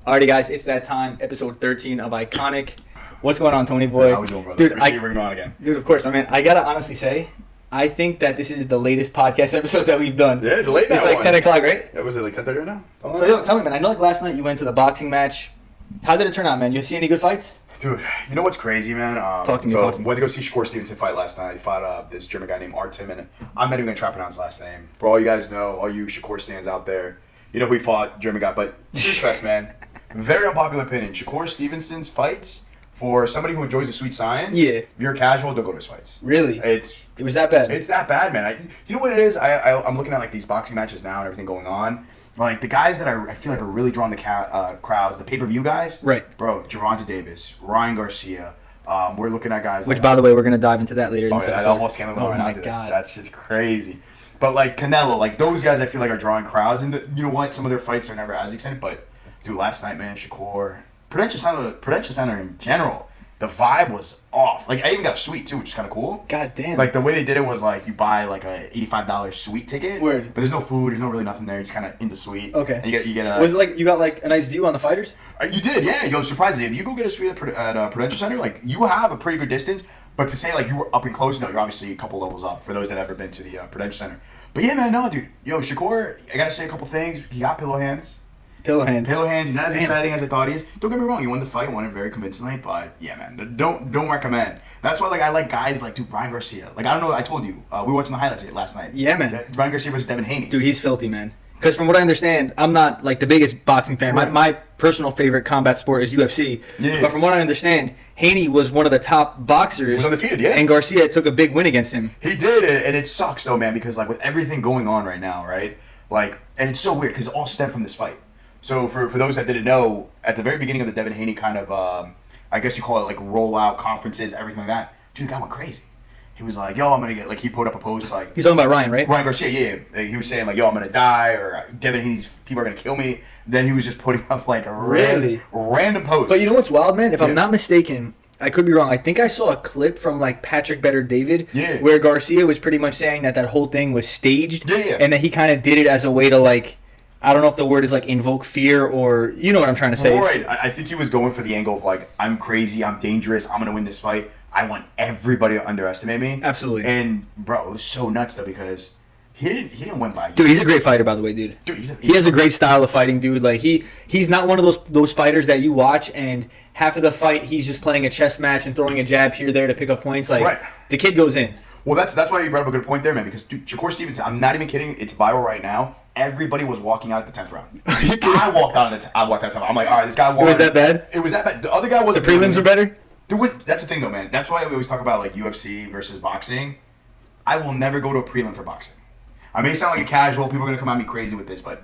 Alrighty, guys, it's that time. Episode 13 of iKONIC. What's going on, Tony boy? How we doing, brother? Dude, Appreciate you bringing me on again. Dude, of course, I gotta honestly say, I think that this is the latest podcast episode that we've done. Yeah, it's late now. It's like 10 o'clock, right? Yeah, was it like 10:30 right now? So, yo, tell me, man. I know like last night you went to the boxing match. How did it turn out, man? You see any good fights? Dude, you know what's crazy, man? Talk to me. Went to go see Shakur Stevenson fight last night. He fought this German guy named Artem, and I'm not even gonna try to pronounce his last name. For all you guys know, all you Shakur stands out there, you know who he fought, German guy. But fest, man. Very unpopular opinion. Shakur Stevenson's fights, for somebody who enjoys the sweet science, if you're casual, don't go to his fights. Really? It was that bad? It's that bad, man. You know what it is? I'm looking at like these boxing matches now and everything going on. Like the guys that I feel like are really drawing the crowds, the pay-per-view guys. Right. Bro, Gervonta Davis, Ryan Garcia. We're looking at guys Which, like, by the way, we're going to dive into that later in this episode. I almost can't remember my God. That's just crazy. But like Canelo, like those guys I feel like are drawing crowds. And you know what? Some of their fights are never as exciting. But, dude, last night, man, Shakur, Prudential Center in general, the vibe was off. Like, I even got a suite, too, which is kind of cool. God damn. Like, the way they did it was, like, you buy, like, a $85 suite ticket. Word. But there's no food. There's no really nothing there. You're just kind of in the suite. Okay. And you get a... Was it like you got, like, a nice view on the fighters? You did, yeah. Yo, surprisingly, if you go get a suite at Prudential Center, like, you have a pretty good distance. But to say, like, you were up and close, no, you're obviously a couple levels up for those that have ever been to the Prudential Center. But, yeah, man, no, dude. Yo, Shakur, I got to say a couple things. He got pillow hands. Pillow hands. He's not as exciting as I thought he is. Don't get me wrong, he won the fight, won it very convincingly, but yeah, man, don't recommend. That's why, like, I like guys like, dude, Ryan Garcia. Like, I don't know, I told you, we were watching the highlights last night. Yeah, man. Ryan Garcia versus Devin Haney. Dude, he's filthy, man. Because from what I understand, I'm not, like, the biggest boxing fan. Right. My personal favorite combat sport is UFC. Yeah. But from what I understand, Haney was one of the top boxers. He was undefeated, yeah. And Garcia took a big win against him. He did, and it sucks, though, man, because, like, with everything going on right now, right? Like, and it's so weird, because it all stemmed from this fight. So for those that didn't know, at the very beginning of the Devin Haney kind of, I guess you call it like rollout conferences, everything like that, dude, the guy went crazy. He was like, yo, I'm going to get, like, he put up a post like... He's talking about Ryan, right? Ryan Garcia, yeah. He was saying like, yo, I'm going to die, or Devin Haney's people are going to kill me. Then he was just putting up like a random post. But you know what's wild, man? If I'm not mistaken, I could be wrong. I think I saw a clip from like Patrick Better David where Garcia was pretty much saying that whole thing was staged. Yeah. And that he kind of did it as a way to like... I don't know if the word is like invoke fear or you know what I'm trying to say. Right. I think he was going for the angle of like, I'm crazy, I'm dangerous, I'm going to win this fight. I want everybody to underestimate me. Absolutely. And bro, it was so nuts though because he didn't win by. Dude, he's a great fighter, by the way, dude. Dude, he has a great style of fighting, dude. Like he's not one of those fighters that you watch and half of the fight he's just playing a chess match and throwing a jab here there to pick up points. Like the kid goes in. Well, that's why you brought up a good point there, man. Because dude, Shakur Stevenson, I'm not even kidding. It's viral right now. Everybody was walking out at the 10th round. I walked out at the 10th. I'm like, all right, this guy won. It was that bad? It was that bad. The other guy was. The prelims were better? Dude, that's the thing, though, man. That's why we always talk about like UFC versus boxing. I will never go to a prelim for boxing. I may sound like a casual. People are gonna come at me crazy with this, but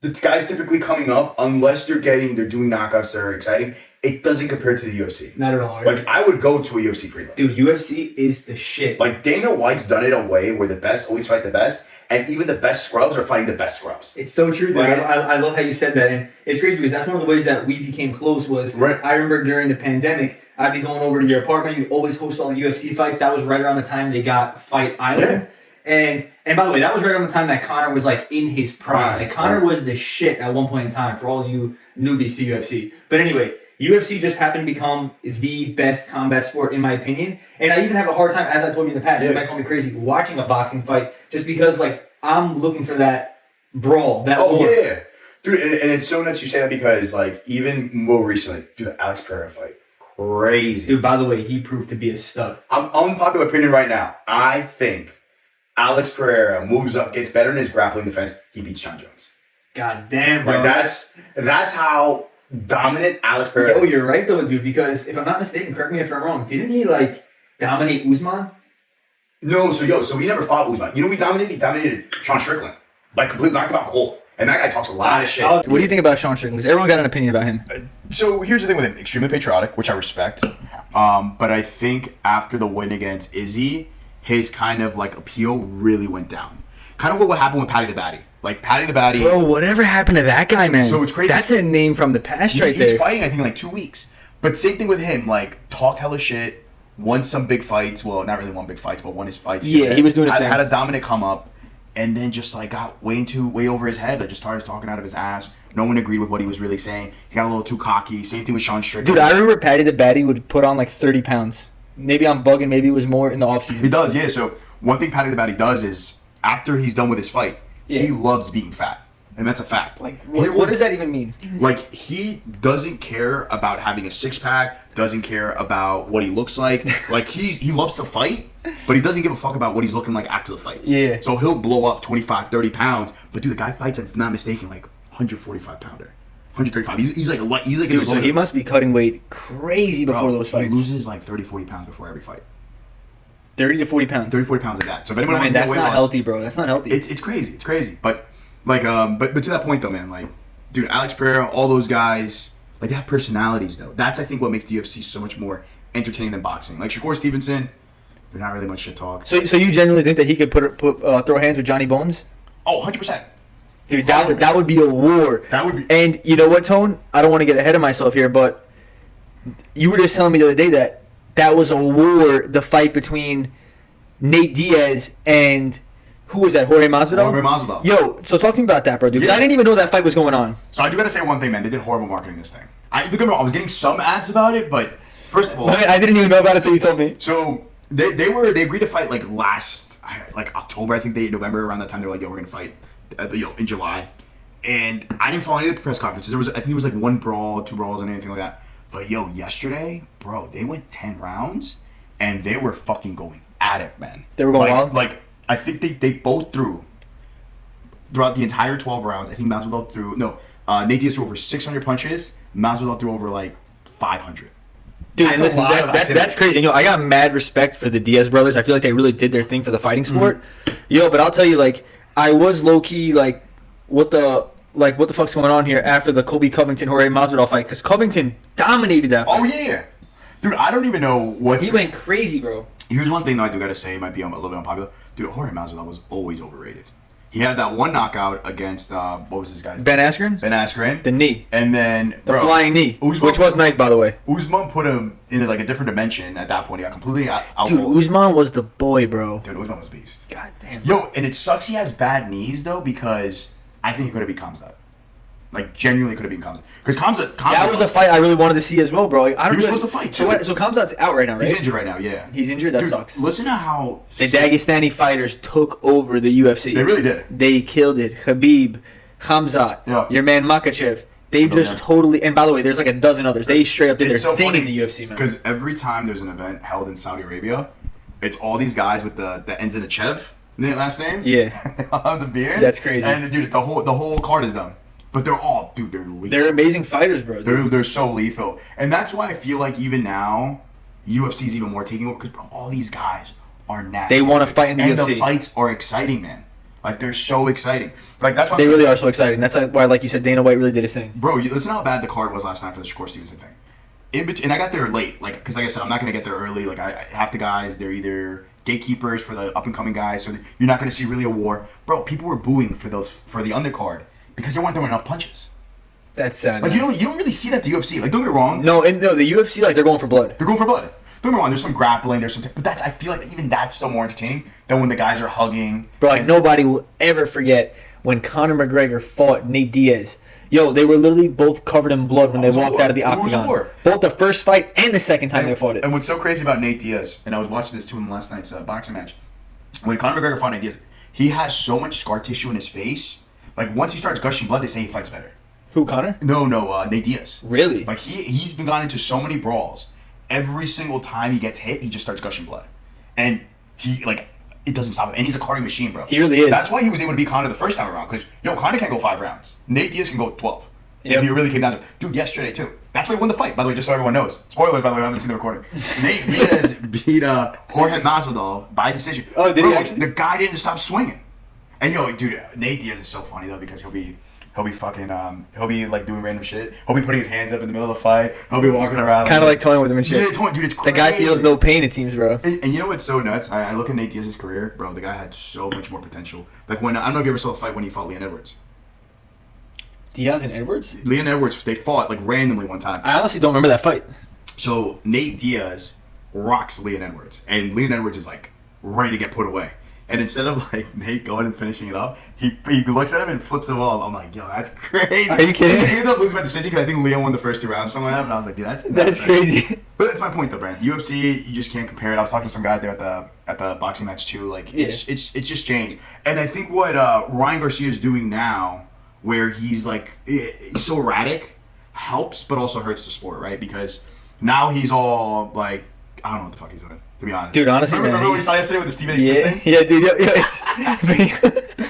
the guys typically coming up, unless they're doing knockouts that are exciting, it doesn't compare to the UFC. Not at all. Like I would go to a UFC prelim. Dude, UFC is the shit. Like Dana White's done it a way where the best always fight the best, and even the best scrubs are fighting the best scrubs. It's so true, dude. Like, I love how you said that, and it's crazy because that's one of the ways that we became close. Was I remember during the pandemic, I'd be going over to your apartment. You'd always host all the UFC fights. That was right around the time they got Fight Island. Yeah. And by the way, that was right around the time that Conor was like in his prime. Like Conor was the shit at one point in time for all you newbies to UFC. But anyway, UFC just happened to become the best combat sport in my opinion. And I even have a hard time, as I told you in the past, you might call me crazy, watching a boxing fight just because like I'm looking for that brawl, that war. Yeah. Dude, and it's so nuts you say that because like even more recently, dude, the Alex Pereira fight. Crazy. Dude, by the way, he proved to be a stud. Unpopular opinion right now. I think Alex Pereira moves up, gets better in his grappling defense. He beats John Jones. God damn, bro. Like that's how dominant Alex Pereira is. You're right though, dude. Because if I'm not mistaken, correct me if I'm wrong. Didn't he like dominate Usman? No, so he never fought Usman. You know who he dominated? He dominated Sean Strickland. Like completely knocked him out cold. And that guy talks a lot of shit. What do you think about Sean Strickland? Because everyone got an opinion about him. So here's the thing with him. Extremely patriotic, which I respect. But I think after the win against Izzy, his kind of like appeal really went down. Kind of what happened with Patty the Batty. Like Patty the Batty. Bro, whatever happened to that guy, man? So it's crazy. That's a name from the past right there. He's fighting, I think, like 2 weeks. But same thing with him. Like, talked hella shit. Won some big fights. Well, not really won big fights, but won his fights. Yeah, he was doing his thing. Had a dominant come up. and then just like got way over his head. Like just started talking out of his ass. No one agreed with what he was really saying. He got a little too cocky. Same thing with Sean Strickland. Dude, I remember Patty the Batty would put on like 30 pounds. Maybe I'm bugging. Maybe it was more in the offseason. He does, yeah. So one thing Patty the Batty does is after he's done with his fight, he loves being fat. And that's a fact. Like, what does that even mean? Like, he doesn't care about having a six-pack, doesn't care about what he looks like. Like, he loves to fight, but he doesn't give a fuck about what he's looking like after the fights. Yeah. So he'll blow up 25, 30 pounds. But, dude, the guy fights, if I'm not mistaken, like 145-pounder. 135. He's like dude, so he must be cutting weight crazy before those fights. He loses like 30, 40 pounds before every fight. 30 to 40 pounds? 30, 40 pounds like that. So if anyone wants to get weight that's loss, not healthy, bro. That's not healthy. It's crazy. It's crazy. But... Like, but to that point though, man, like, dude, Alex Pereira, all those guys, like, they have personalities though. That's, I think, what makes the UFC so much more entertaining than boxing. Like, Shakur Stevenson, they're not really much shit talk. So you genuinely think that he could throw hands with Johnny Bones? Oh, 100%. Dude, that would be a war. That would be. And you know what, Tone? I don't want to get ahead of myself here, but you were just telling me the other day that was a war, the fight between Nate Diaz and... Who was that? Jorge Masvidal? Jorge Masvidal. Yo, so talk to me about that, bro, dude. Because I didn't even know that fight was going on. So I do gotta say one thing, man. They did horrible marketing this thing. Don't get me wrong, I was getting some ads about it, but first of all, I didn't even know about it until you told me. So they agreed to fight like October, I think November, around that time. They were like, yo, we're gonna fight, in July. And I didn't follow any of the press conferences. I think it was like one brawl, two brawls, and anything like that. But yo, yesterday, bro, they went 10 rounds, and they were fucking going at it, man. They were going wild? Like, I think they both threw throughout the entire 12 rounds. I think Masvidal Nate Diaz threw over 600 punches. Masvidal threw over like 500. Dude, and listen, that's crazy. And, I got mad respect for the Diaz brothers. I feel like they really did their thing for the fighting sport. Mm-hmm. But I'll tell you, like, I was low key like, what the fuck's going on here after the Colby Covington Jorge Masvidal fight? Because Covington dominated that fight. Oh yeah, dude, I don't even know what he went crazy, bro. Here's one thing that I do gotta say, it might be a little bit unpopular. Dude, Jorge Masvidal was always overrated. He had that one knockout against what was this guy's name? Ben Askren. The knee. And then the flying knee, which was nice, by the way. Usman put him in like a different dimension at that point. He got completely out. Dude, Usman was the boy, bro. Dude, Usman was a beast. God damn. Yo, and it sucks he has bad knees though, because I think he could have beat Khamzat. Like, genuinely could have been Khamzat. Because Khamzat... That was a fight I really wanted to see as well, bro. Like, he was supposed to fight, too. So Khamzat's out right now, right? He's injured right now, yeah. He's injured? That sucks. Listen to how... The Dagestani fighters took over the UFC. They really did. They killed it. Khabib, Khamzat, your man Makhachev. They just totally... And by the way, there's like a dozen others. They straight up did their thing in the UFC, man. Because every time there's an event held in Saudi Arabia, it's all these guys with the ends in a Chev, the last name. Yeah. They all have the beards. That's crazy. And, dude, the whole card is them. But they're all, dude, they're lethal. They're amazing fighters, bro. They're so lethal. And that's why I feel like even now, UFC's even more taking over, because, bro, all these guys are nasty. They want to fight in the UFC. And the fights are exciting, man. Like, they're so exciting. Like, that's why they really are so exciting. That's why, like you said, Dana White really did his thing. Bro, you listen how bad the card was last night for the Shakur Stevenson thing. And I got there late, like, because like I said, I'm not going to get there early. Like, half the guys, they're either gatekeepers for the up-and-coming guys, so you're not going to see really a war. Bro, people were booing for the undercard because there weren't throwing enough punches. That's sad. Like, you don't really see that at the UFC. Like, don't get me wrong. No, the UFC, like, they're going for blood. They're going for blood. Don't get me wrong. There's some grappling. There's some, but I feel like even that's still more entertaining than when the guys are hugging. Bro, like, nobody will ever forget when Conor McGregor fought Nate Diaz. Yo, they were literally both covered in blood when they walked out of the octagon. Both the first fight and the second time they fought it. And what's so crazy about Nate Diaz, and I was watching this too in last night's boxing match, when Conor McGregor fought Nate Diaz, he has so much scar tissue in his face. Like, once he starts gushing blood, they say he fights better. Who, Conor? No, Nate Diaz. Really? Like, he's been gone into so many brawls. Every single time he gets hit, he just starts gushing blood. And it doesn't stop him. And he's a cardio machine, bro. He really is. That's why he was able to beat Conor the first time around. Because, Conor can't go 5 rounds. Nate Diaz can go 12. Yep. If he really came down to it. Dude, yesterday, too. That's why he won the fight, by the way, just so everyone knows. Spoilers, by the way, I haven't seen the recording. Nate Diaz beat Jorge Masvidal by decision. Oh, did he actually? The guy didn't stop swinging. And, dude, Nate Diaz is so funny, though, because he'll be like doing random shit. He'll be putting his hands up in the middle of the fight. He'll be walking around. Kind of like toying with him and shit. Yeah, dude, it's crazy. The guy feels no pain, it seems, bro. And you know what's so nuts? I look at Nate Diaz's career, bro. The guy had so much more potential. Like, I don't know if you ever saw a fight when he fought Leon Edwards. Diaz and Edwards? Leon Edwards, they fought like randomly one time. I honestly don't remember that fight. So Nate Diaz rocks Leon Edwards, and Leon Edwards is like ready to get put away. And instead of like Nate going and finishing it up, he looks at him and flips the ball. I'm like, yo, that's crazy. Are you kidding? He ended up losing by decision because I think Leon won the first 2 rounds, something like that. And I was like, dude, that's crazy. But that's my point, though, Brand. UFC, you just can't compare it. I was talking to some guy there at the boxing match too. Like, it's just changed. And I think what Ryan Garcia is doing now, where he's like he's so erratic, helps but also hurts the sport, right? Because now he's all like, I don't know what the fuck he's doing, to be honest. Dude, honestly, remember what we saw yesterday with the Stephen A. Smith thing? Yeah, dude. Yeah.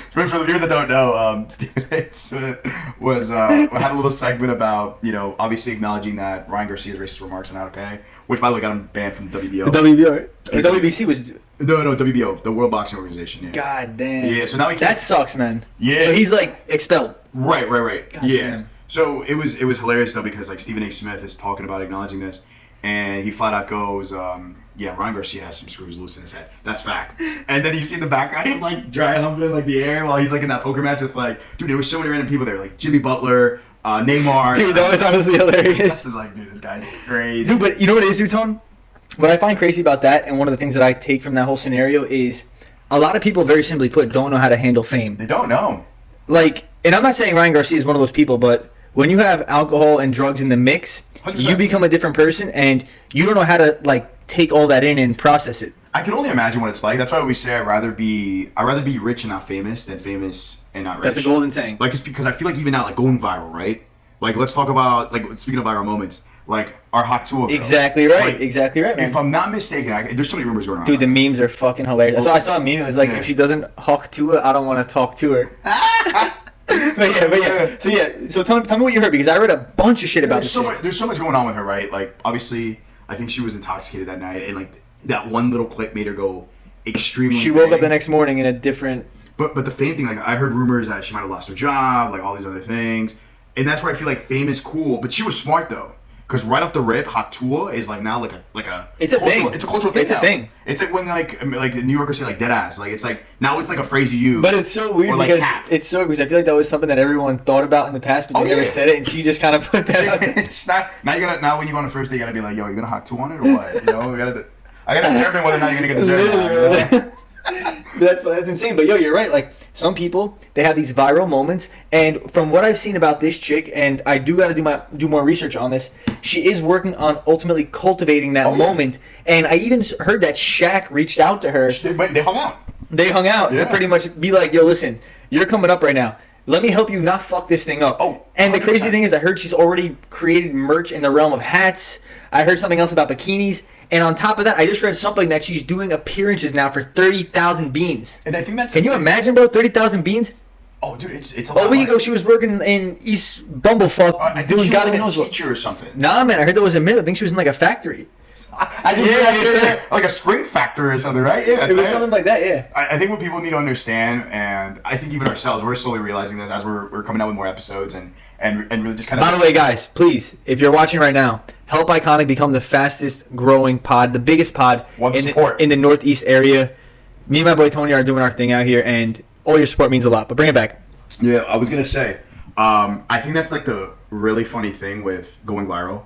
For the viewers that don't know, Stephen A. Smith had a little segment about, obviously acknowledging that Ryan Garcia's racist remarks are not okay, which by the way got him banned from WBO. The WBO, the WBC was. No, WBO, the World Boxing Organization. Yeah. God damn. Yeah, so now he can't. That sucks, man. Yeah. So he's like expelled. Right. God yeah. Damn. So it was hilarious though, because like Stephen A. Smith is talking about acknowledging this, and he flat out goes, yeah, Ryan Garcia has some screws loose in his head. That's fact. And then you see in the background him like dry humping like the air while he's like in that poker match with like, dude, there were so many random people there, like Jimmy Butler, Neymar. Dude, that was honestly hilarious. I was like, dude, this guy's crazy. Dude, but you know what it is, dude, Tone? What I find crazy about that, and one of the things that I take from that whole scenario is a lot of people, very simply put, don't know how to handle fame. They don't know. Like, and I'm not saying Ryan Garcia is one of those people, but when you have alcohol and drugs in the mix, 100%. You become a different person, and you don't know how to like take all that in and process it. I can only imagine what it's like. That's why we say I'd rather be rich and not famous than famous and not rich. That's a golden saying. Like, it's because I feel like even now, like going viral, right? Like, let's talk about like speaking of viral moments, like our Hawk Tuah girl. Exactly right. Like, exactly right, man. If I'm not mistaken, there's so many rumors going around. Dude, the memes are fucking hilarious. So I saw a meme. It was like, if she doesn't Hawk Tuah, I don't want to talk to her. But yeah. So tell me what you heard, because I read a bunch of shit about this. There's so much going on with her, right? Like, obviously, I think she was intoxicated that night, and like that one little clip made her go extremely. She woke up the next morning in a different. But the fame thing, like I heard rumors that she might have lost her job, like all these other things, and that's where I feel like fame is cool. But she was smart though, because right off the rip, Hawk Tuah is like now like a. It's a thing. It's a cultural thing. It's a thing. It's like when like New Yorkers say like dead ass, like it's like now it's like a phrase you use. But it's so weird because I feel like that was something that everyone thought about in the past, but they never said it, and she just kind of put that out there. Now when you go on the first day, you gotta be like, yo, you're gonna Hawk Tuah on it or what? I gotta determine whether or not you're gonna get dessert. That's insane. But yo, you're right. Like some people, they have these viral moments, and from what I've seen about this chick, and I do got to do more research on this. She is working on ultimately cultivating that moment, and I even heard that Shaq reached out to her. They hung out. They hung out to pretty much be like, yo, listen, you're coming up right now. Let me help you not fuck this thing up. Oh, 100%. And the crazy thing is, I heard she's already created merch in the realm of hats. I heard something else about bikinis. And on top of that, I just read something that she's doing appearances now for 30,000 beans. And I think that's... Can you imagine, bro, 30,000 beans? Oh, dude, it's a lot. A week ago, she was working in East Bumblefuck doing God only knows what. Teacher or something. Nah, man, I heard that was a myth. I think she was in like a factory. Like a spring factory or something, right? Yeah, it was something like that. Yeah. I think what people need to understand, and I think even ourselves, we're slowly realizing this as we're coming out with more episodes and really just kind of. By the way, guys, please, if you're watching right now, help iKONIC become the fastest growing pod, the biggest pod in the Northeast area. Me and my boy Tony are doing our thing out here, and all your support means a lot. But bring it back. Yeah, I was gonna say, I think that's like the really funny thing with going viral.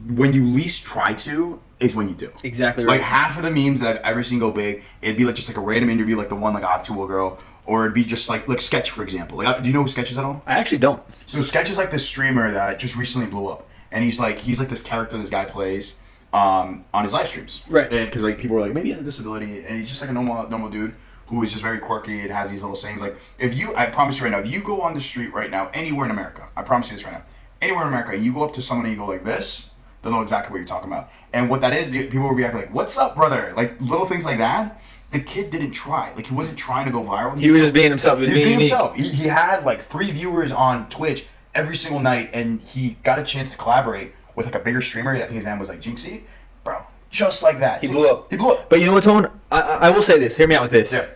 When you least try to is when you do. Exactly right. Like half of the memes that I've ever seen go big, it'd be like just like a random interview, like the one like Hawk Tuah girl, or it'd be just like Sketch, for example. Like, do you know who Sketch is at all? I actually don't. So Sketch is like this streamer that just recently blew up, and he's like this character this guy plays on his live streams, right? Because like people were like, maybe he has a disability, and he's just like a normal dude who is just very quirky and has these little sayings. Like I promise you right now, if you go on the street right now, anywhere in America, I promise you this right now, anywhere in America, and you go up to someone and you go like this. They'll know exactly what you're talking about. And what that is, people will react like, what's up, brother? Like, little things like that. The kid didn't try. Like, he wasn't trying to go viral. He was just being himself. He was being himself. He had, like, 3 viewers on Twitch every single night, and he got a chance to collaborate with, like, a bigger streamer. I think his name was, like, Jinxie. Bro, just like that. He blew up. He blew up. But you know what, Tone? I will say this. Hear me out with this. Yeah.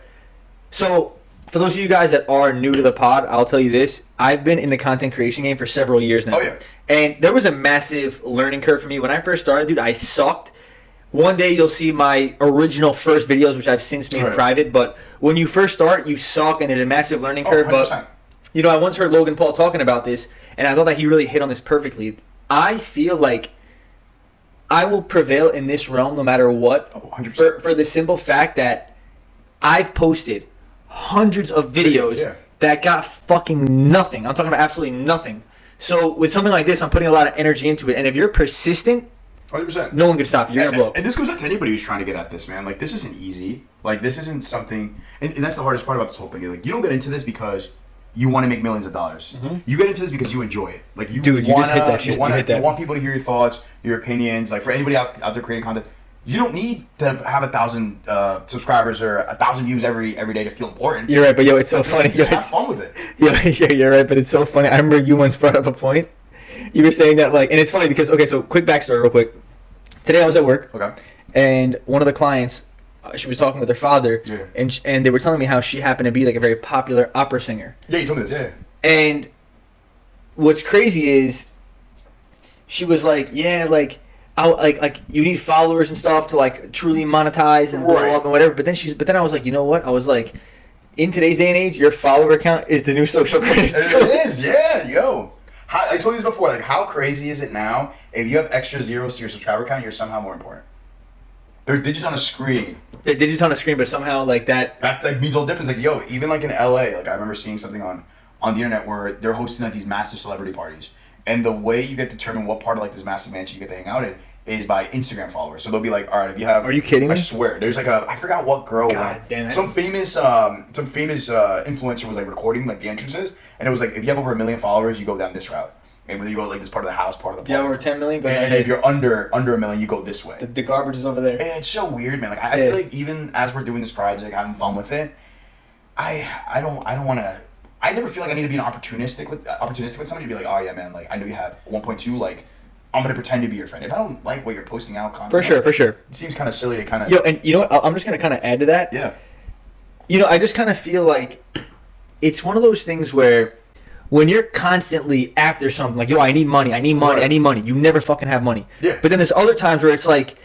So, for those of you guys that are new to the pod, I'll tell you this. I've been in the content creation game for several years now. Oh, yeah. And there was a massive learning curve for me. When I first started, dude, I sucked. One day you'll see my original first videos, which I've since made private. But when you first start, you suck, and there's a massive learning curve. 100%. But, you know, I once heard Logan Paul talking about this, and I thought that he really hit on this perfectly. I feel like I will prevail in this realm no matter what. Oh, 100%. For the simple fact that I've posted hundreds of videos that got fucking nothing. I'm talking about absolutely nothing. So with something like this, I'm putting a lot of energy into it. And if you're persistent, 100%. No one can stop you. You're going to blow up. And this goes out to anybody who's trying to get at this, man. Like, this isn't easy. Like, this isn't something... And that's the hardest part about this whole thing. Like, you don't get into this because you want to make millions of dollars. Mm-hmm. You get into this because you enjoy it. Like, you Dude, you just hit that shit. You want people to hear your thoughts, your opinions. Like, for anybody out there creating content, you don't need to have 1,000 subscribers or 1,000 views every day to feel important. You're right, but yo, it's so funny. Just have fun with it. Yeah, you're right, but it's so funny. I remember you once brought up a point. You were saying that, like, and it's funny because, okay, so quick backstory real quick. Today I was at work, and one of the clients, she was talking with her father, and they were telling me how she happened to be like a very popular opera singer. Yeah, you told me this, yeah. And what's crazy is, she was like, yeah, like, like you need followers and stuff to like truly monetize and blow up and whatever. But then I was like, you know what? I was like, in today's day and age, your follower count is the new social credit. It is, yeah, yo. I told you this before, like, how crazy is it now? If you have extra zeros to your subscriber count, you're somehow more important. They're digits on a screen. They're digits on a screen, but somehow, like, that like, means all difference. Like, yo, even, like, in LA, like, I remember seeing something on the internet where they're hosting, like, these massive celebrity parties. And the way you get to determine what part of, like, this massive mansion you get to hang out in is by Instagram followers. So they'll be like, all right, if you have... Are you kidding me? I swear. There's, like, I forgot what girl went. Some famous influencer was, like, recording, like, the entrances. And it was, like, if you have over 1 million followers, you go down this route. Maybe you go like this part of the house, part of the party. Yeah, over 10 million. And if you're under 1 million, you go this way. The garbage is over there. And it's so weird, man. Like I feel like even as we're doing this project, having fun with it, I don't want to. I never feel like I need to be opportunistic with somebody to be like, oh yeah, man. Like I know you have 1.2. Like I'm gonna pretend to be your friend. If I don't like what you're posting out, content, for sure. It seems kind of silly to kind of. Yo, and you know what? I'm just gonna kind of add to that. Yeah. You know, I just kind of feel like it's one of those things where, when you're constantly after something, like, yo, I need money, you never fucking have money. Yeah. But then there's other times where it's like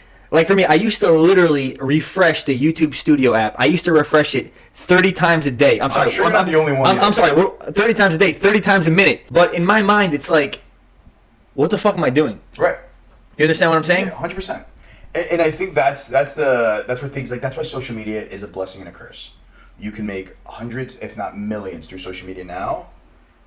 for me, I used to literally refresh the YouTube Studio app. I used to refresh it 30 times a day. I'm sorry. I'm sure you're not the only one. I'm sorry. 30 times a day, 30 times a minute. But in my mind, it's like, what the fuck am I doing? Right. You understand what I'm saying? Yeah, 100%. And I think that's where things, like, that's why social media is a blessing and a curse. You can make hundreds, if not millions, through social media now.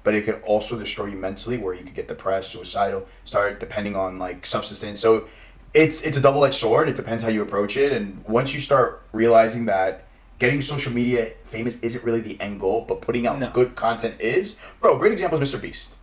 But it could also destroy you mentally, where you could get depressed, suicidal, start depending on like substance. So it's a double-edged sword. It depends how you approach it. And once you start realizing that getting social media famous isn't really the end goal, but putting out good content is, bro. A great example is Mr. Beast.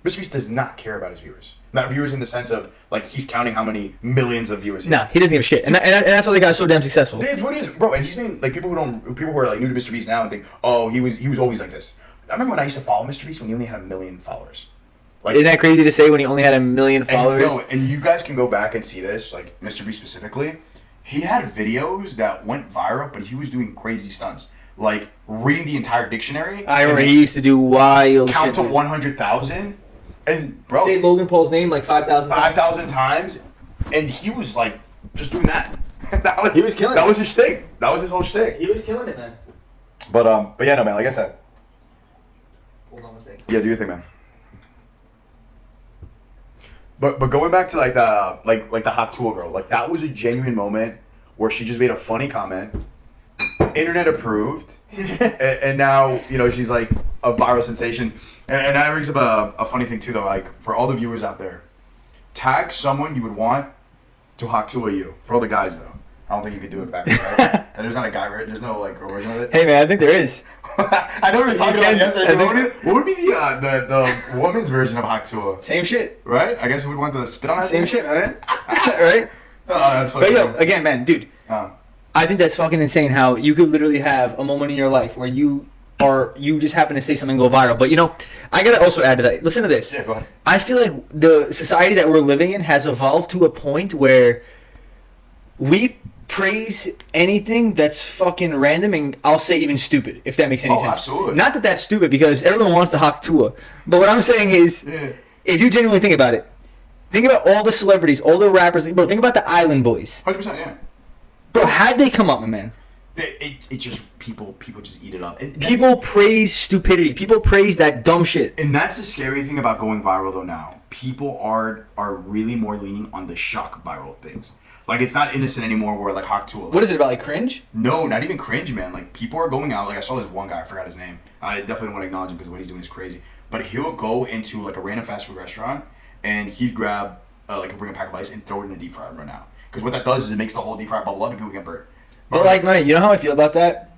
Mr. Beast does not care about his viewers. Not viewers in the sense of like he's counting how many millions of viewers. He doesn't give a shit, and that's why they got so damn successful. It's what it is, bro. And he's been like people who are like new to Mr. Beast now and think, oh, he was always like this. I remember when I used to follow Mr. Beast when he only had 1 million followers. Like, isn't that crazy to say when he only had 1 million followers? And you guys can go back and see this, like Mr. Beast specifically. He had videos that went viral, but he was doing crazy stunts. Like reading the entire dictionary. I remember he used to do wild count shit. to 100,000. And bro, say Logan Paul's name like 5,000 times. 5,000 times. And he was like just doing that. He was killing it. That was his shtick. That was his whole shtick. He was killing it, man. But yeah, no, man, like I said. Hold on a second. Yeah, do your thing, man. But going back to like the Hawk Tuah girl, like that was a genuine moment where she just made a funny comment, internet approved, and now she's like a viral sensation. And that brings up a funny thing too, though. Like for all the viewers out there, tag someone you would want to Hawk Tuah you. For all the guys though, I don't think you could do it back. Right? And there's not a guy, right? There's no like girl version of it. Hey man, I think there is. I know we were talking about it yesterday. What would be the woman's version of Hawk Tuah? Same shit, right? I guess we would want to spit on that. Same shit, man. Right? Oh, that's funny. But yo, again, man, dude, I think that's fucking insane. How you could literally have a moment in your life where you just happen to say something go viral. But I gotta also add to that. Listen to this. Yeah, go ahead. I feel like the society that we're living in has evolved to a point where we praise anything that's fucking random, and I'll say even stupid, if that makes any sense. Absolutely. Not that that's stupid, because everyone wants to Hawk Tuah. But what I'm saying is, if you genuinely think about it, think about all the celebrities, all the rappers. Bro, think about the Island Boys. 100%, yeah. Bro, how'd they come up, my man? It just people just eat it up. And people praise stupidity. People praise that dumb shit. And that's the scary thing about going viral though now. people are really more leaning on the shock viral things. Like, it's not innocent anymore where, like, Hawk Tuah. Like, what is it about, like, cringe? No, not even cringe, man. Like, people are going out. Like, I saw this one guy. I forgot his name. I definitely don't want to acknowledge him because what he's doing is crazy. But he'll go into, like, a random fast food restaurant and he'd grab, bring a pack of ice and throw it in a deep fryer and run out. Because what that does is it makes the whole deep fryer bubble up and people get burnt. But, like, man, you know how I feel about that?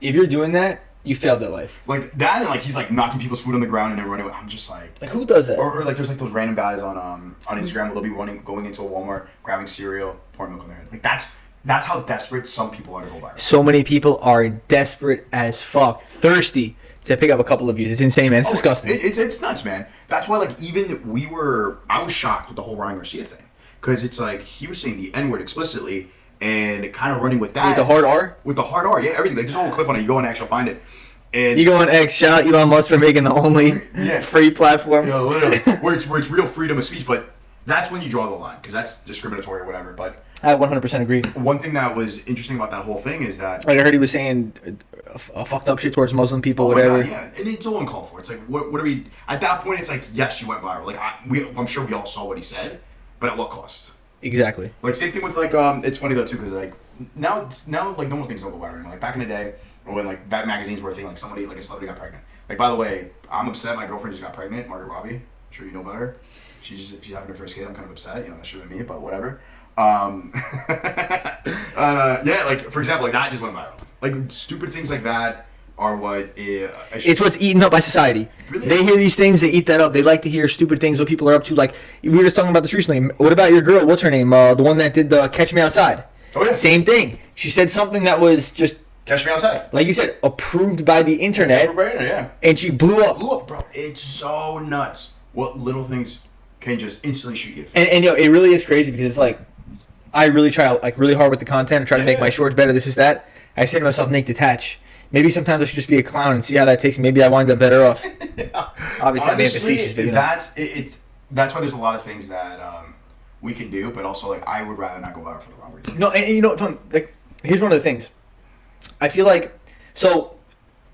If you're doing that, you failed at life. Like that, and like he's like knocking people's food on the ground and then running away. I'm just like who does that? Or like there's like those random guys on Instagram where they'll be going into a Walmart, grabbing cereal, pouring milk in their head. Like that's how desperate some people are to go viral. So many people are desperate as fuck, thirsty to pick up a couple of views. It's insane, man. It's disgusting. It's nuts, man. That's why like I was shocked with the whole Ryan Garcia thing because it's like he was saying the N-word explicitly and kind of running with that. With the hard R? With the hard R, yeah, everything. Like, there's a whole clip on it. You go and actually find it. And you go on X, shout out Elon Musk for making the only free platform. Literally, where it's real freedom of speech, but that's when you draw the line because that's discriminatory or whatever. But I 100% agree. One thing that was interesting about that whole thing is that I heard he was saying fucked up shit towards Muslim people, whatever. God, yeah, and it's all uncalled for. It's like what are we? At that point, it's like yes, you went viral. Like I'm sure we all saw what he said, but at what cost? Exactly. Like same thing with like it's funny though too because like now like no one thinks don't go viral anymore. Like back in the day. Or when like that magazines were a thing, like somebody like a celebrity got pregnant. Like by the way, I'm upset. My girlfriend just got pregnant, Margaret Robbie. I'm sure you know about her. She's having her first kid. I'm kind of upset. You know that should have been me, but whatever. Yeah, like for example, like that just went viral. Like stupid things like that are what it's what's eaten up by society. Really? They hear these things, they eat that up. They like to hear stupid things, what people are up to. Like we were just talking about this recently. What about your girl? What's her name? The one that did the Catch Me Outside. Oh yeah. Same thing. She said something that was just. Catch Me Outside. Like you said, approved by the internet. Yeah. And she blew up. Bro. It's so nuts. What little things can just instantly shoot you. And you know, it really is crazy because it's like, I really try like really hard with the content and try to make my shorts better, this is that. I say to myself, Nate, detach. Maybe sometimes I should just be a clown and see how that takes me. Maybe I wind up better off. Yeah. Obviously, I'm being facetious, but you know. That's why there's a lot of things that we can do, but also like I would rather not go viral for the wrong reasons. No, and you know, Tom, like here's one of the things. I feel like, so,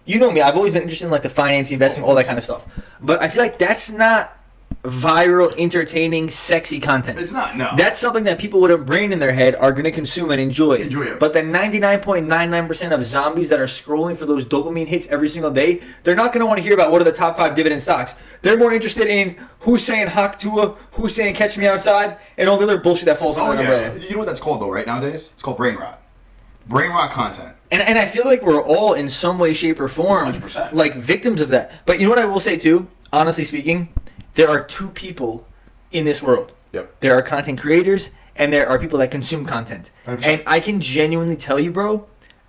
you know me, I've always been interested in like the finance, investing, all that kind of stuff. But I feel like that's not viral, entertaining, sexy content. It's not, no. That's something that people with a brain in their head are going to consume and enjoy. It. But the 99.99% of zombies that are scrolling for those dopamine hits every single day, they're not going to want to hear about what are the top 5 dividend stocks. They're more interested in who's saying Hawk Tuah, who's saying Catch Me Outside, and all the other bullshit that falls under the umbrella. You know what that's called though, right, nowadays? It's called brain rot. Brain rot content. And I feel like we're all in some way, shape, or form 100%. like victims of that. But you know what I will say too? Honestly speaking, there are 2 people in this world. Yep. There are content creators and there are people that consume content. 100%. And I can genuinely tell you, bro,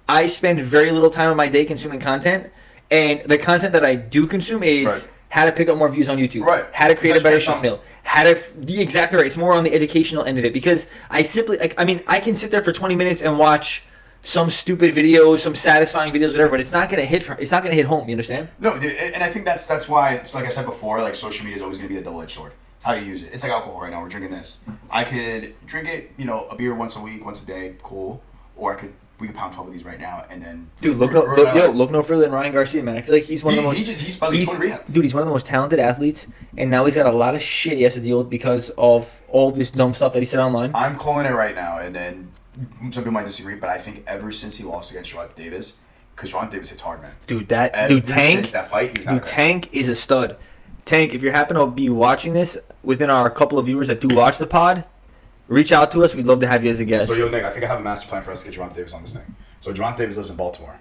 I spend very little time of my day consuming content. And the content that I do consume is how to pick up more views on YouTube. Right. How to create a better thumbnail. How to be exactly right. It's more on the educational end of it. Because I simply, like, I mean, I can sit there for 20 minutes and watch some stupid videos, some satisfying videos, whatever, but it's not gonna hit. It's not gonna hit home. You understand? No, and I think that's why. So like I said before, like social media is always gonna be a double-edged sword. It's how you use it. It's like alcohol right now. We're drinking this. I could drink it, you know, a beer once a week, once a day, cool. Or we could pound 12 of these right now and then. Dude, look no further than Ryan Garcia, man. I feel like he's one of the most. He's probably rehab. Dude, he's one of the most talented athletes, and now he's got a lot of shit he has to deal with because of all this dumb stuff that he said online. I'm calling it right now, and then. Some people might disagree, but I think ever since he lost against Rant Davis, because Rant Davis hits hard, man. Dude, Tank. Since that fight, he was Tank is a stud. Tank, if you're happen to be watching this, within our couple of viewers that do watch the pod, reach out to us. We'd love to have you as a guest. So, Nick, I think I have a master plan for us to get Rant Davis on this thing. So, Rant Davis lives in Baltimore.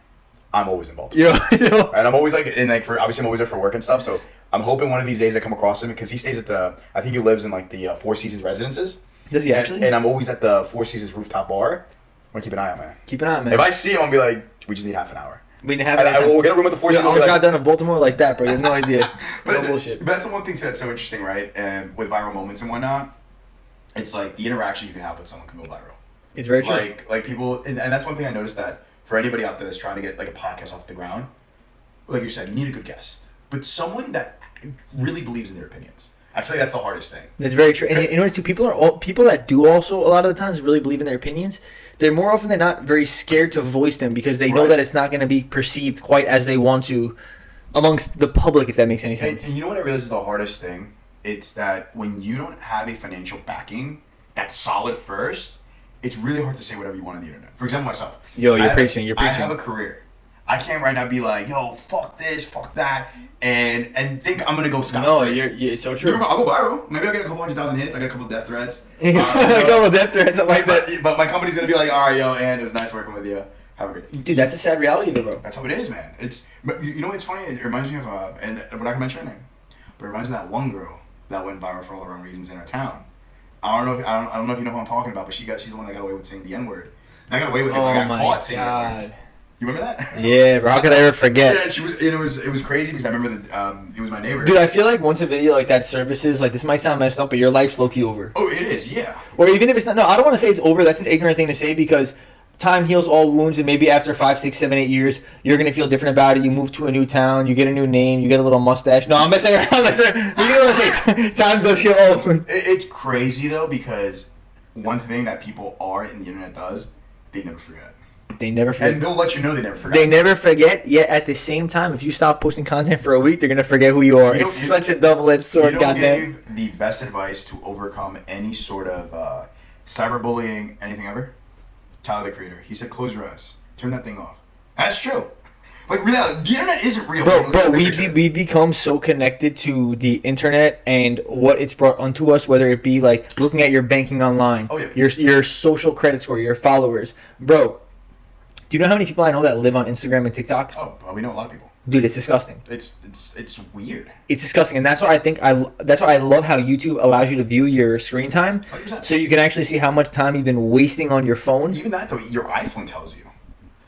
I'm always in Baltimore. Yo. And I'm always obviously I'm always there for work and stuff. So, I'm hoping one of these days I come across him because he stays at I think he lives in like the Four Seasons residences. Does he actually? And I'm always at the Four Seasons rooftop bar. I'm gonna keep an eye on, man. Keep an eye on, man. If I see him, I'll be like, we just need half an hour. We need half an hour. We'll get a room at the Four Seasons. I'll drive down to Baltimore like that, bro. You have no idea. No bullshit. But that's the one thing that's so interesting, right? And with viral moments and whatnot, it's like the interaction you can have with someone can go viral. It's very true. Like people, and that's one thing I noticed that for anybody out there that's trying to get like a podcast off the ground, like you said, you need a good guest, but someone that really believes in their opinions. I feel like that's the hardest thing. That's very true. And you notice too, people that do also a lot of the times really believe in their opinions. They're more often than not very scared to voice them because they know that it's not going to be perceived quite as they want to amongst the public, if that makes any sense. And you know what I realize is the hardest thing It's that when you don't have a financial backing that's solid first, it's really hard to say whatever you want on the internet. For example, myself. Yo, you're preaching. I have a career. I can't right now be like, yo, fuck this, fuck that, and think I'm gonna go scot free. No, you're so true. I'll go viral. Maybe I'll get a couple 100,000 hits. I got a couple death threats. A couple death threats, I like that. But my company's gonna be like, all right, yo, and it was nice working with you. Have a great day. Dude, that's a sad reality of it, bro. That's how it is, man. But you know what's funny? It reminds me of and we're not gonna mention her name, but it reminds me of that one girl that went viral for all the wrong reasons in our town. I don't know if you know who I'm talking about, but she's the one that got away with saying the N-word. I got away with it. I got caught saying the N-word. You remember that? Yeah, bro. How could I ever forget? Yeah, she was. It was crazy because I remember that it was my neighbor. Dude, I feel like once a video like that surfaces, like this might sound messed up, but your life's low key over. Oh, it is. Yeah. Or even if it's not. No, I don't want to say it's over. That's an ignorant thing to say because time heals all wounds, and maybe after 5, 6, 7, 8 years, you're gonna feel different about it. You move to a new town, you get a new name, you get a little mustache. No, I'm messing around. You know what I'm saying? Time does heal all wounds. It's crazy though because one thing that people are in the internet does, they never forget. They never forget. And they'll let you know they never forget. They never forget, yet at the same time, if you stop posting content for a week, they're going to forget who you are. It's such a double-edged sword, goddamn. Gave the best advice to overcome any sort of cyberbullying, anything ever? Tyler, the Creator. He said, close your eyes. Turn that thing off. That's true. Like, reality, the internet isn't real. Bro, we become so connected to the internet and what it's brought onto us, whether it be, like, looking at your banking online, your social credit score, your followers. Bro, do you know how many people I know that live on Instagram and TikTok? Oh, well, we know a lot of people. Dude, it's disgusting. It's weird. It's disgusting, and that's why I love how YouTube allows you to view your screen time, 100%. So you can actually see how much time you've been wasting on your phone. Even that though, your iPhone tells you.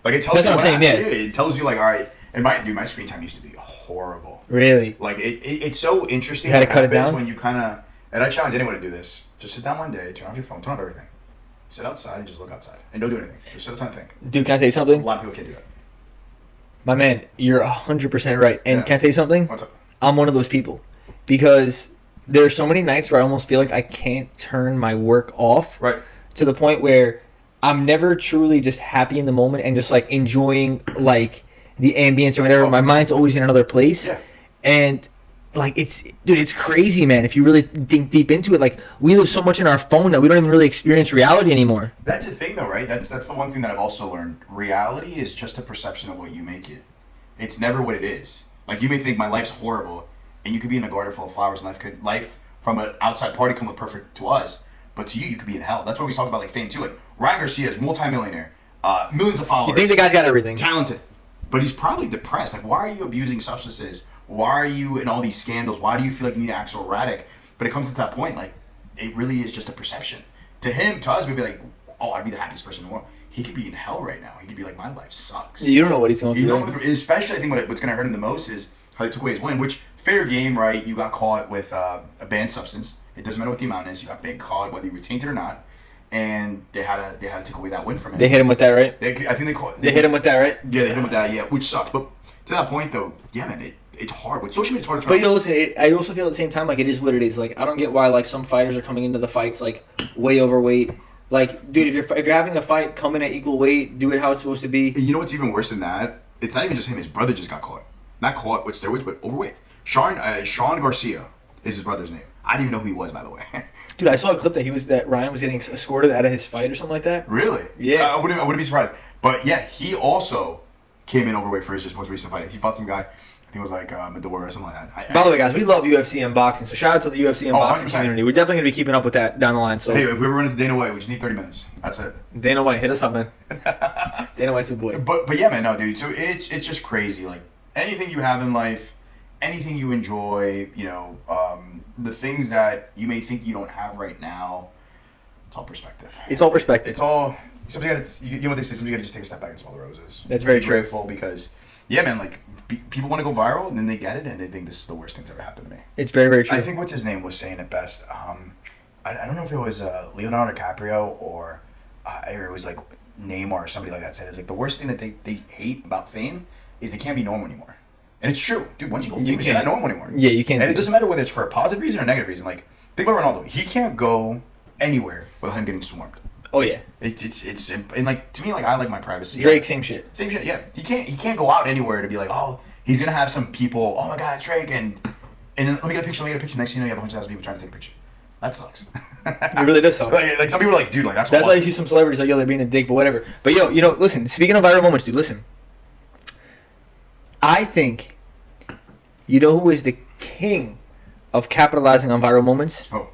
Like it tells that's you. What I'm saying, yeah. It tells you like, all right. And my screen time used to be horrible. Really? Like it's so interesting. You had to cut it down when you kind of. And I challenge anyone to do this. Just sit down one day, turn off your phone, turn off everything. Sit outside and just look outside. And don't do anything. Just sit down and think. Dude, can I tell you something? A lot of people can't do that. My man, you're 100% right. And can I tell you something? What's up? I'm one of those people. Because there are so many nights where I almost feel like I can't turn my work off. Right. To the point where I'm never truly just happy in the moment and just like enjoying like the ambience or whatever. My mind's always in another place. Yeah. And like it's crazy, man. If you really think deep into it, like we live so much in our phone that we don't even really experience reality anymore. That's the thing, though, right? That's the one thing that I've also learned. Reality is just a perception of what you make it. It's never what it is. Like you may think my life's horrible, and you could be in a garden full of flowers, and life from an outside party can look perfect to us, but to you could be in hell. That's why we talk about like fame too. Like Ryan Garcia is multimillionaire, millions of followers. You think the guy's got everything? Talented, but he's probably depressed. Like, why are you abusing substances? Why are you in all these scandals? Why do you feel like you need to act so erratic? But it comes to that point, like, it really is just a perception. To him, to us, we'd be like, oh, I'd be the happiest person in the world. He could be in hell right now. He could be like, my life sucks. You don't know what he's going through. Especially, I think what's going to hurt him the most is how they took away his win, which, fair game, right? You got caught with a banned substance. It doesn't matter what the amount is. You got caught, whether you were tainted or not. And they had to take away that win from him. They hit him with that, right? They hit him with that, right? Yeah, they hit him with that, yeah, which sucks. But to that point, though, yeah, man, it's hard. With social media, it's hard to try. But you know, listen, I also feel at the same time like it is what it is. Like I don't get why like some fighters are coming into the fights like way overweight. Like, dude, if you're having a fight, come in at equal weight, do it how it's supposed to be. You know what's even worse than that? It's not even just him. His brother just got caught. Not caught with steroids, but overweight. Shawn Garcia is his brother's name. I didn't even know who he was, by the way. Dude, I saw a clip that Ryan was getting escorted out of his fight or something like that. Really? Yeah. I wouldn't be surprised. But yeah, he also came in overweight for his just most recent fight. He fought some guy. I think it was like Medora or something like that. By the way, guys, we love UFC and boxing, so shout out to the UFC and boxing 100%. community. We're definitely going to be keeping up with that down the line. So hey, if we ever run into Dana White, we just need 30 minutes. That's it. Dana White, hit us up, man. Dana White's the boy. But yeah, man, no, dude. So it's just crazy. Like anything you have in life, anything you enjoy, you know, the things that you may think you don't have right now, it's all perspective. It's all perspective. It's all. You know what they say? Sometimes you got to just take a step back and smell the roses. That's very Be true. Grateful because, yeah, man, like people want to go viral and then they get it and they think this is the worst thing that's ever happened to me. It's very, very true. I think what's his name was saying it best. I don't know if it was Leonardo DiCaprio or it was like Neymar or somebody like that said it's like the worst thing that they hate about fame is they can't be normal anymore. And it's true, dude. Once you go famous, you're not normal anymore. Yeah, you can't. And it doesn't matter whether it's for a positive reason or a negative reason. Like think about Ronaldo. He can't go anywhere without him getting swarmed. Oh yeah. It's and like to me, like I like my privacy. Drake, same shit. Same shit. Yeah, he can't go out anywhere to be like, oh, he's gonna have some people. Oh my God, Drake, and And then, let me get a picture. Next thing you know, you have 100,000 people trying to take a picture. That sucks. It really does suck. Like some people are like, dude, like that's why you see some celebrities like, yo, they're being a dick, but whatever. But yo, listen. Speaking of viral moments, dude, listen. I think, you know who is the king of capitalizing on viral moments? Oh.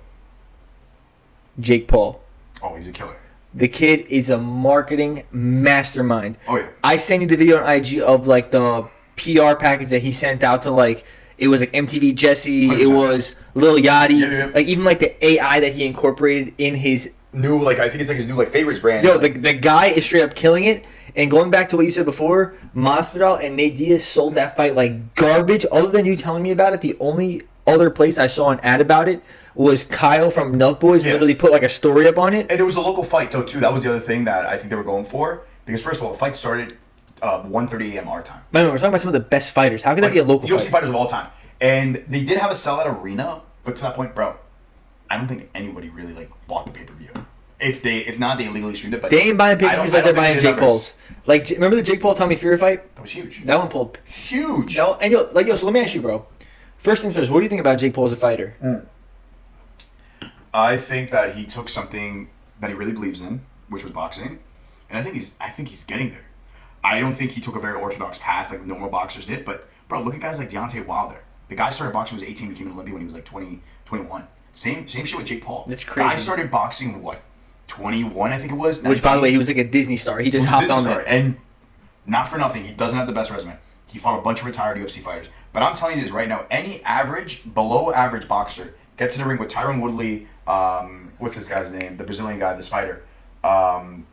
Jake Paul. Oh, he's a killer. The kid is a marketing mastermind. Oh yeah. I sent you the video on IG of like the PR package that he sent out to like, it was like MTV Jesse, 100%. It was Lil Yachty, yeah. Like even like the AI that he incorporated in his new, like I think it's like his new like favorites brand. Yo, the guy is straight up killing it. And going back to what you said before, Masvidal and Nate Diaz sold that fight like garbage. Other than you telling me about it, the only other place I saw an ad about it was Kyle from Nelk Boys literally put like a story up on it. And it was a local fight though too. That was the other thing that I think they were going for. Because first of all, the fight started 1:30 a.m. our time. Man, we're talking about some of the best fighters. How can that be a local UFC fight? fighters of all time. And they did have a sellout arena, but to that point, bro, I don't think anybody really like bought the pay-per-view. If not, they illegally streamed it. But they ain't buying pay-per-views like they're buying Jake Paul's. Like, remember the Jake Paul Tommy Fury fight? That was huge. That one pulled huge. No, and so let me ask you, bro. First things first, what do you think about Jake Paul as a fighter? I think that he took something that he really believes in, which was boxing, and I think he's getting there. I don't think he took a very orthodox path like normal boxers did, but bro, look at guys like Deontay Wilder. The guy started boxing when he was 18, became an Olympian when he was like 20, 21. Same shit with Jake Paul. That's crazy. Guy started boxing what? 21, I think it was. 19. Which, by the way, he was like a Disney star. He just hopped on there. And not for nothing, he doesn't have the best resume. He fought a bunch of retired UFC fighters. But I'm telling you this right now, any average, below average boxer gets in the ring with Tyron Woodley, what's this guy's name? The Brazilian guy, the Spider.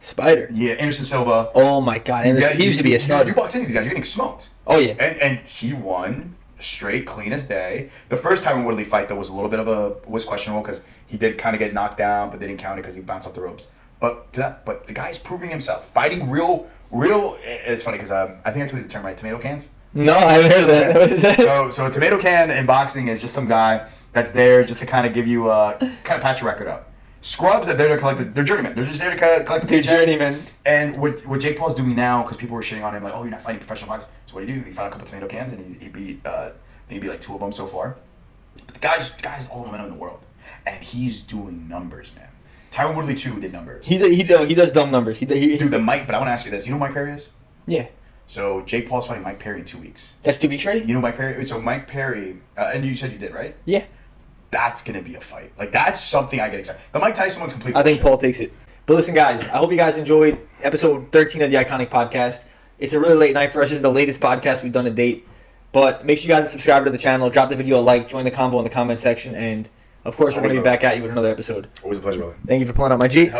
Spider? Yeah, Anderson Silva. Oh my god, he used to be a star. You box into these guys, you're getting smoked. Oh yeah. And he won straight, clean as day. The first Tyron Woodley fight, though, was a little bit was questionable because he did kind of get knocked down, but they didn't count it because he bounced off the ropes. But the guy's proving himself, fighting real. It's funny because I think I told you the term right, tomato cans. No, I haven't heard that. What is that? So a tomato can in boxing is just some guy that's there just to kind of give you kind of patch your record up. Scrubs that they're there to collect they're journeymen. They're just there to collect the paycheck. Journeyman. And what Jake Paul's doing now, because people were shitting on him like, oh, you're not fighting professional boxers. So what do? He found a couple tomato cans and he beat like 2 of them so far. But the guy's all the momentum in the world, and he's doing numbers, man. Tyron Woodley too did numbers. He does dumb numbers. Dude, the Mike. But I want to ask you this. You know who Mike Perry is? Yeah. So Jake Paul's fighting Mike Perry in 2 weeks. That's 2 weeks ready? You know Mike Perry? So Mike Perry, and you said you did, right? Yeah. That's going to be a fight. Like, that's something I get excited. The Mike Tyson one's completely I think Paul takes it. But listen, guys, I hope you guys enjoyed episode 13 of the iKONIC podcast. It's a really late night for us. This is the latest podcast we've done to date. But make sure you guys subscribe to the channel, drop the video a like, join the convo in the comment section, and, of course, we're going to be back at you with another episode. Always a pleasure, brother. Thank you for pulling out my G.